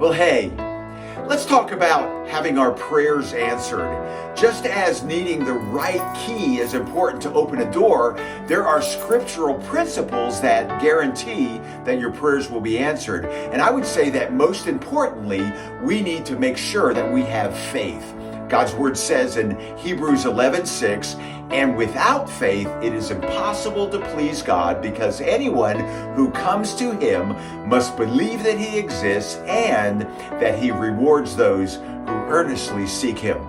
Well, hey, let's talk about having our prayers answered. Just as needing the right key is important to open a door, there are scriptural principles that guarantee that your prayers will be answered. And I would say that most importantly, we need to make sure that we have faith. God's word says in Hebrews 11:6, and without faith it is impossible to please God, because anyone who comes to him must believe that he exists and that he rewards those who earnestly seek him.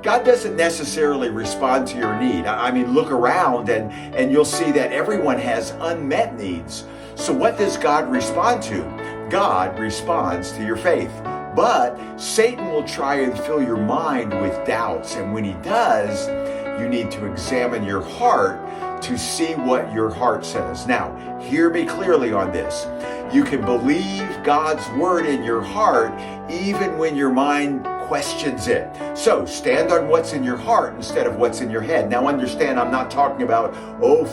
God doesn't necessarily respond to your need. I mean, look around and you'll see that everyone has unmet needs. So what does God respond to? God responds to your faith. But Satan will try and fill your mind with doubts. And when he does, you need to examine your heart to see what your heart says. Now, hear me clearly on this. You can believe God's word in your heart even when your mind questions it. So stand on what's in your heart instead of what's in your head. Now understand, I'm not talking about,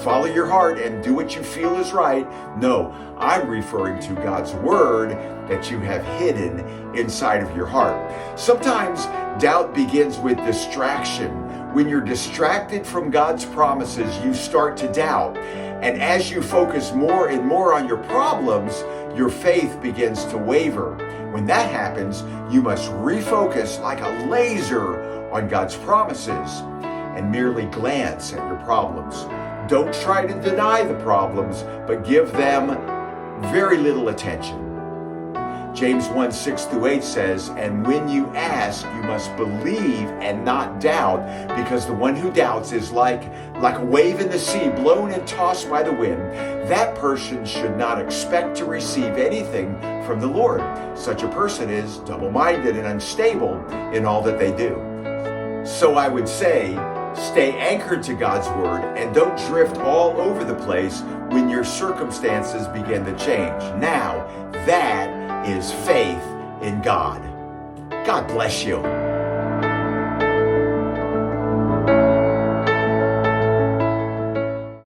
follow your heart and do what you feel is right. No, I'm referring to God's word that you have hidden inside of your heart. Sometimes doubt begins with distraction. When you're distracted from God's promises, you start to doubt. And as you focus more and more on your problems, your faith begins to waver. When that happens, you must refocus like a laser on God's promises and merely glance at your problems. Don't try to deny the problems, but give them very little attention. James 1:6-8 says, and when you ask, you must believe and not doubt, because the one who doubts is like a wave in the sea, blown and tossed by the wind. That person should not expect to receive anything from the Lord. Such a person is double-minded and unstable in all that they do. So I would say, stay anchored to God's word and don't drift all over the place when your circumstances begin to change. Now, that is faith in God. God bless you.